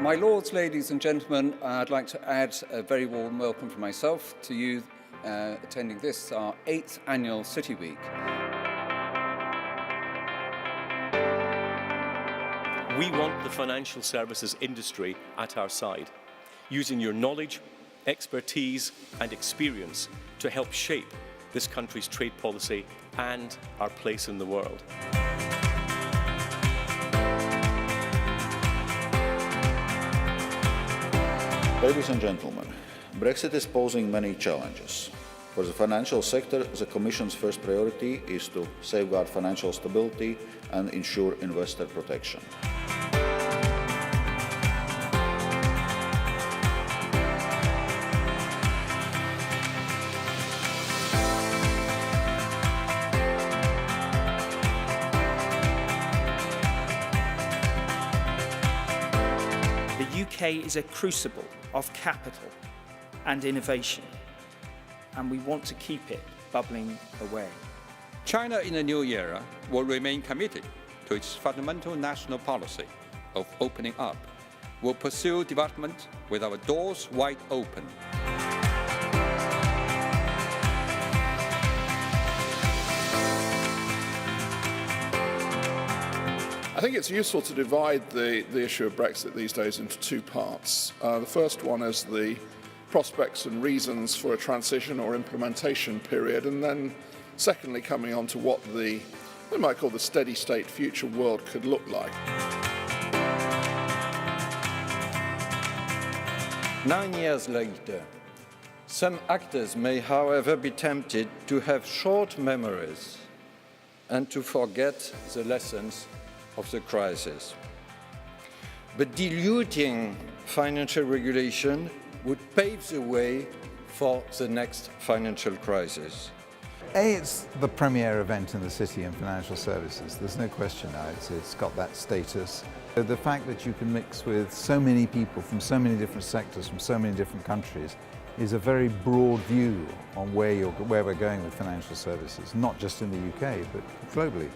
My lords, ladies and gentlemen, I'd like to add a very warm welcome from myself to you attending this, our 8th annual City Week. We want the financial services industry at our side, using your knowledge, expertise and experience to help shape this country's trade policy and our place in the world. Ladies and gentlemen, Brexit is posing many challenges. For the financial sector, the Commission's first priority is to safeguard financial stability and ensure investor protection. The UK is a crucible of capital and innovation, and we want to keep it bubbling away. China in the new era will remain committed to its fundamental national policy of opening up. We'll pursue development with our doors wide open. I think it's useful to divide the issue of Brexit these days into two parts. The first one is the prospects and reasons for a transition or implementation period, and then secondly coming on to what we might call the steady state future world could look like. 9 years later, some actors may, however, be tempted to have short memories and to forget the lessons of the crisis. But diluting financial regulation would pave the way for the next financial crisis. It's the premier event in the city in financial services. There's no question now, it's got that status. The fact that you can mix with so many people from so many different sectors, from so many different countries, is a very broad view on where we're going with financial services, not just in the UK, but globally.